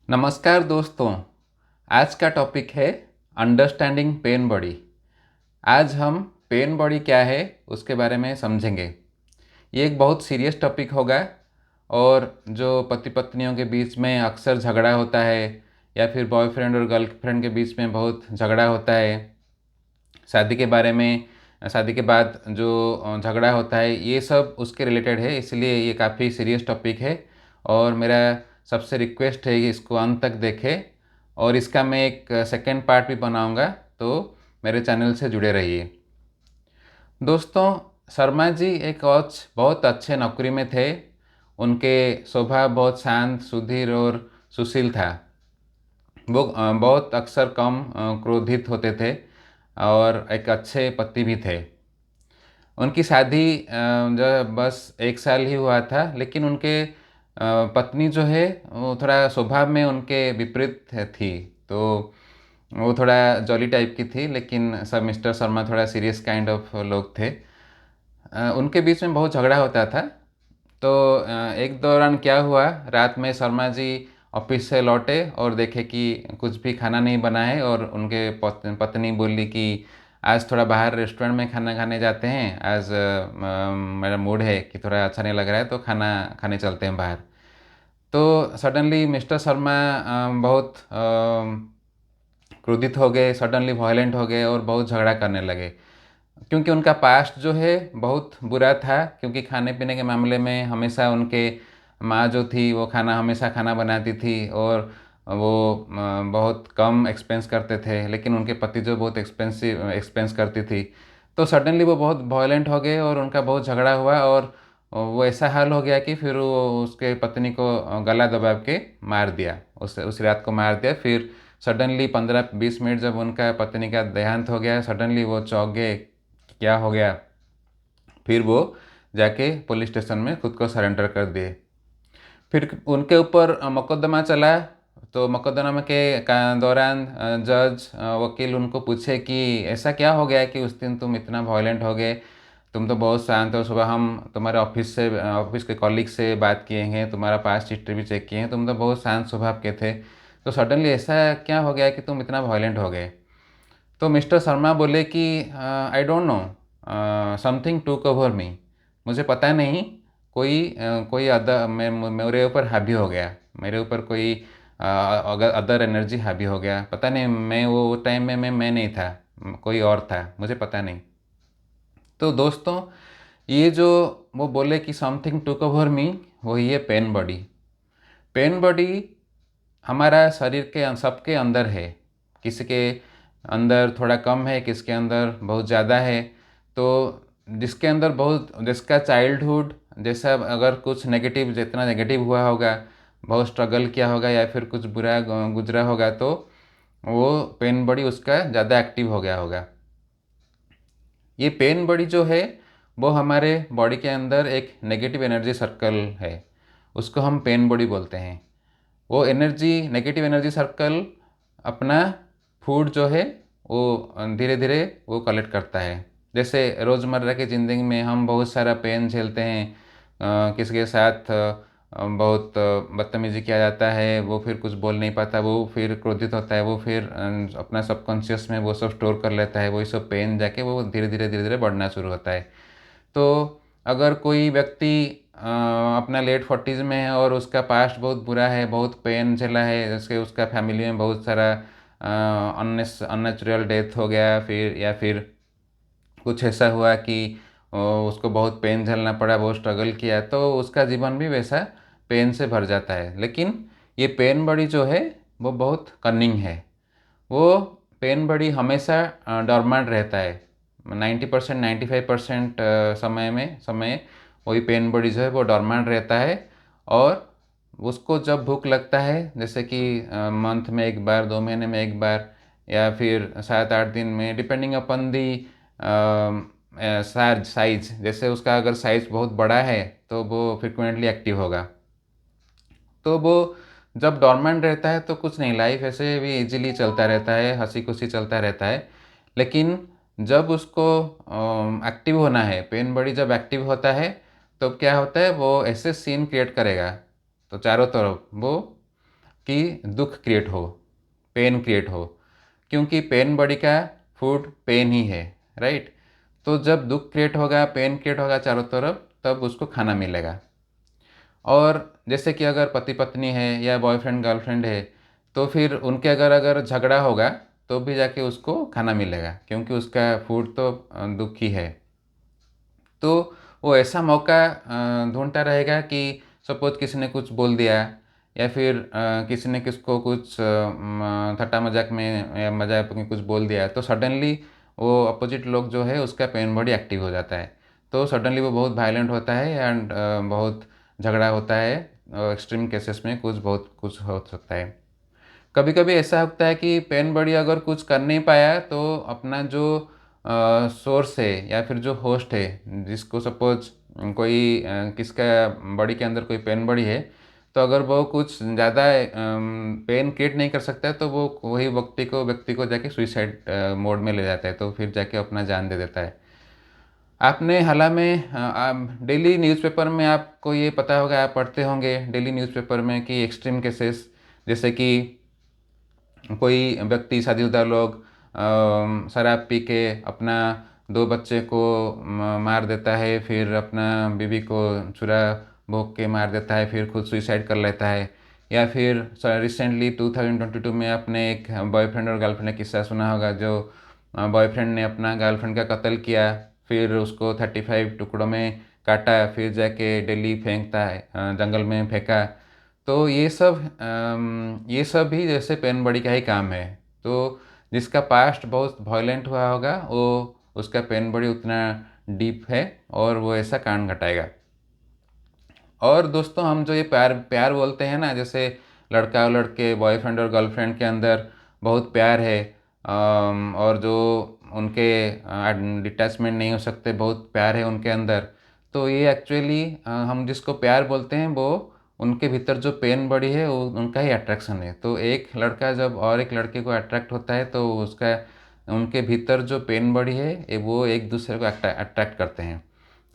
नमस्कार दोस्तों। आज का टॉपिक है अंडरस्टैंडिंग पेन बॉडी। आज हम पेन बॉडी क्या है उसके बारे में समझेंगे। ये एक बहुत सीरियस टॉपिक होगा और जो पति पत्नियों के बीच में अक्सर झगड़ा होता है या फिर बॉयफ्रेंड और गर्लफ्रेंड के बीच में बहुत झगड़ा होता है, शादी के बारे में, शादी के बाद जो झगड़ा होता है, ये सब उसके रिलेटेड है। इसलिए ये काफ़ी सीरियस टॉपिक है और मेरा सबसे रिक्वेस्ट है कि इसको अंत तक देखें और इसका मैं एक सेकेंड पार्ट भी बनाऊंगा, तो मेरे चैनल से जुड़े रहिए। दोस्तों, शर्मा जी एक बहुत अच्छे नौकरी में थे। उनके स्वभाव बहुत शांत, सुधीर और सुशील था। वो बहुत अक्सर कम क्रोधित होते थे और एक अच्छे पति भी थे। उनकी शादी जो बस एक साल ही हुआ था, लेकिन उनके पत्नी जो है वो थोड़ा स्वभाव में उनके विपरीत थी। तो वो थोड़ा जॉली टाइप की थी, लेकिन सब मिस्टर शर्मा थोड़ा सीरियस काइंड ऑफ लोग थे। उनके बीच में बहुत झगड़ा होता था। तो एक दौरान क्या हुआ, रात में शर्मा जी ऑफिस से लौटे और देखे कि कुछ भी खाना नहीं बना है और उनके पत्नी बोली कि आज थोड़ा बाहर रेस्टोरेंट में खाना खाने जाते हैं। आज मेरा मूड है कि थोड़ा अच्छा नहीं लग रहा है, तो खाना खाने चलते हैं बाहर। तो सडनली मिस्टर शर्मा बहुत क्रोधित हो गए, सडनली वायलेंट हो गए और बहुत झगड़ा करने लगे। क्योंकि उनका पास्ट जो है बहुत बुरा था, क्योंकि खाने पीने के मामले में हमेशा उनके माँ जो थी वो हमेशा खाना बनाती थी और वो बहुत कम एक्सपेंस करते थे, लेकिन उनके पति जो बहुत एक्सपेंस करती थी। तो सडनली वो बहुत वायलेंट हो गए और उनका बहुत झगड़ा हुआ और वो ऐसा हाल हो गया कि फिर वो उसके पत्नी को गला दबा के मार दिया, उस रात को मार दिया। फिर सडनली 15-20 मिनट जब उनका पत्नी का देहांत हो गया, सडनली वो चौंक गए कि क्या हो गया। फिर वो जाके पुलिस स्टेशन में खुद को सरेंडर कर दिए। फिर उनके ऊपर मुकदमा चला। तो मुकदमा के दौरान जज वकील उनको पूछे कि ऐसा क्या हो गया कि उस दिन तुम इतना वायलेंट हो गए। तुम तो बहुत शांत हो, सुबह हम तुम्हारे ऑफिस के कॉलीग से बात किए हैं, तुम्हारा पास्ट हिस्ट्री भी चेक किए हैं, तुम तो बहुत शांत स्वभाव के थे, तो सडनली ऐसा क्या हो गया कि तुम इतना वायलेंट हो गए। तो मिस्टर शर्मा बोले कि I don't know, something took over me. मुझे पता नहीं, कोई अदर मेरे ऊपर हावी हो गया, मेरे ऊपर कोई अदर एनर्जी हावी हो गया। पता नहीं, मैं वो टाइम में मैं नहीं था, कोई और था, मुझे पता नहीं। तो दोस्तों, ये जो वो बोले कि समथिंग टुक ओवर मी, वही है पेन बॉडी। पेन बॉडी हमारा शरीर के सबके अंदर है। किसी के अंदर थोड़ा कम है, किसके अंदर बहुत ज़्यादा है। तो जिसके अंदर बहुत, जिसका चाइल्डहुड जैसा अगर कुछ नेगेटिव, जितना नेगेटिव हुआ होगा, बहुत स्ट्रगल किया होगा या फिर कुछ बुरा गुजरा होगा, तो वो पेन बॉडी उसका ज़्यादा एक्टिव हो गया होगा। ये पेन बॉडी जो है वो हमारे बॉडी के अंदर एक नेगेटिव एनर्जी सर्कल है, उसको हम पेन बॉडी बोलते हैं। वो एनर्जी, नेगेटिव एनर्जी सर्कल अपना फूड जो है वो धीरे धीरे वो कलेक्ट करता है। जैसे रोज़मर्रा की ज़िंदगी में हम बहुत सारा पेन झेलते हैं। किसी के साथ बहुत बदतमीजी किया जाता है, वो फिर कुछ बोल नहीं पाता, वो फिर क्रोधित होता है, वो फिर अपना सबकॉन्शियस में वो सब स्टोर कर लेता है, वही सब पेन जाके वो धीरे धीरे बढ़ना शुरू होता है। तो अगर कोई व्यक्ति अपना लेट 40s में है और उसका पास्ट बहुत बुरा है, बहुत पेन झेला है, जैसे उसका फैमिली में बहुत सारा अननेचुरल डेथ हो गया, फिर या फिर कुछ ऐसा हुआ कि उसको बहुत पेन झेलना पड़ा, बहुत स्ट्रगल किया, तो उसका जीवन भी वैसा पेन से भर जाता है। लेकिन ये पेन बॉडी जो है वो बहुत कनिंग है। वो पेन बॉडी हमेशा डॉर्मेंट रहता है। 90% 95% समय वही पेन बॉडी जो है वो डॉर्मेंट रहता है। और उसको जब भूख लगता है, जैसे कि मंथ में एक बार, 2 महीने में एक बार, या फिर 7-8 दिन में, डिपेंडिंग अपन दी साइज, जैसे उसका अगर साइज बहुत बड़ा है तो वो फ्रिक्वेंटली एक्टिव होगा। तो वो जब डॉर्मेंट रहता है तो कुछ नहीं, लाइफ ऐसे भी इजीली चलता रहता है, हंसी खुशी चलता रहता है। लेकिन जब उसको एक्टिव होना है, पेन बॉडी जब एक्टिव होता है, तो क्या होता है, वो ऐसे सीन क्रिएट करेगा तो चारों तरफ वो कि दुख क्रिएट हो, पेन क्रिएट हो, क्योंकि पेन बॉडी का फूड पेन ही है, राइट। तो जब दुख क्रिएट होगा, पेन क्रिएट होगा चारों तरफ, तब उसको खाना मिलेगा। और जैसे कि अगर पति पत्नी है या बॉयफ्रेंड गर्लफ्रेंड है, तो फिर उनके अगर अगर झगड़ा होगा तो भी जाके उसको खाना मिलेगा, क्योंकि उसका फूड तो दुख ही है। तो वो ऐसा मौका ढूंढता रहेगा कि सपोज किसी ने कुछ बोल दिया, या फिर किसी ने किसको कुछ थट्टा मजाक में या मजाक में कुछ बोल दिया, तो सडनली वो अपोजिट लोग जो है उसका पेन बॉडी एक्टिव हो जाता है। तो सडनली वो बहुत वायलेंट होता है एंड बहुत झगड़ा होता है। एक्सट्रीम केसेस में बहुत कुछ हो सकता है। कभी कभी ऐसा होता है कि पेन बॉडी अगर कुछ कर नहीं पाया, तो अपना जो सोर्स है या फिर जो होस्ट है, जिसको सपोज कोई किसका बॉडी के अंदर कोई पेन बॉडी है, तो अगर वो कुछ ज़्यादा पेन क्रिएट नहीं कर सकता है, तो वो वही व्यक्ति को जाके सुइसाइड मोड में ले जाता है, तो फिर जाके अपना जान दे देता है। आपने हाल में आप डेली न्यूज़पेपर में आपको ये पता होगा, आप पढ़ते होंगे डेली न्यूज़पेपर में कि एक्सट्रीम केसेस, जैसे कि कोई व्यक्ति शादीशुदा लोग शराब पी के अपना 2 बच्चे को मार देता है, फिर अपना बीवी को छुरा भोंक के मार देता है, फिर खुद सुइसाइड कर लेता है। या फिर रिसेंटली 2022 में आपने एक बॉयफ्रेंड और गर्लफ्रेंड का किस्सा सुना होगा, जो बॉयफ्रेंड ने अपना गर्लफ्रेंड का कत्ल किया, फिर उसको 35 टुकड़ों में काटा, फिर जाके दिल्ली फेंकता है, जंगल में फेंका। तो ये सब भी जैसे पेन बॉडी का ही काम है। तो जिसका पास्ट बहुत वायलेंट हुआ होगा, वो उसका पेन बॉडी उतना डीप है और वो ऐसा कांड घटाएगा। और दोस्तों, हम जो ये प्यार प्यार बोलते हैं ना, जैसे लड़का और लड़के, बॉयफ्रेंड और गर्लफ्रेंड के अंदर बहुत प्यार है, और जो उनके डिटैचमेंट नहीं हो सकते, बहुत प्यार है उनके अंदर। तो ये एक्चुअली हम जिसको प्यार बोलते हैं, वो उनके भीतर जो पेन बड़ी है वो उनका ही अट्रैक्शन है। तो एक लड़का जब और एक लड़के को अट्रैक्ट होता है, तो उसका उनके भीतर जो पेन बड़ी है वो एक दूसरे को अट्रैक्ट करते हैं,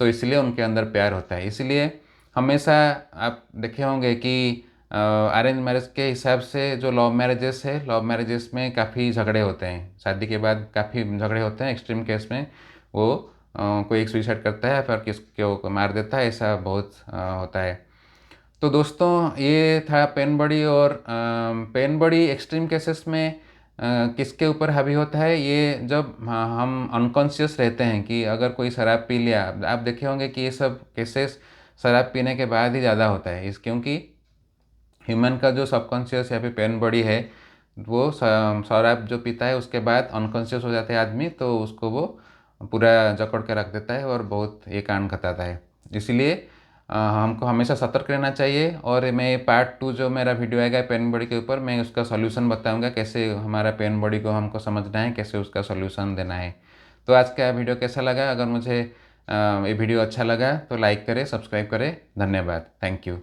तो इसलिए उनके अंदर प्यार होता है। इसलिए हमेशा आप देखे होंगे कि अरेंज मैरिज के हिसाब से जो लव मैरिजेस है, लव मैरिजेस में काफ़ी झगड़े होते हैं, शादी के बाद काफ़ी झगड़े होते हैं। एक्सट्रीम केस में वो कोई एक सुइसाइड करता है, फिर किसको मार देता है, ऐसा बहुत होता है। तो दोस्तों, ये था पेन बॉडी। और पेन बॉडी एक्सट्रीम केसेस में किसके ऊपर हावी होता है, ये जब हम अनकॉन्शियस रहते हैं, कि अगर कोई शराब पी लिया, आप देखे होंगे कि ये सब केसेस शराब पीने के बाद ही ज़्यादा होता है, इस क्योंकि ह्यूमन का जो सबकॉन्शियस या फिर पेन बॉडी है, वो शराब जो पीता है उसके बाद अनकॉन्शियस हो जाता है आदमी, तो उसको वो पूरा जकड़ के रख देता है और बहुत ये कांड घटाता है। इसलिए हमको हमेशा सतर्क रहना चाहिए। और मैं पार्ट 2 जो मेरा वीडियो आएगा पेन बॉडी के ऊपर, मैं उसका सॉल्यूशन बताऊंगा, कैसे हमारा पेन बॉडी को हमको समझना है, कैसे उसका सॉल्यूशन देना है। तो आज का वीडियो कैसा लगा? अगर मुझे ये वीडियो अच्छा लगा तो लाइक करें, सब्सक्राइब करें। धन्यवाद। Thank you.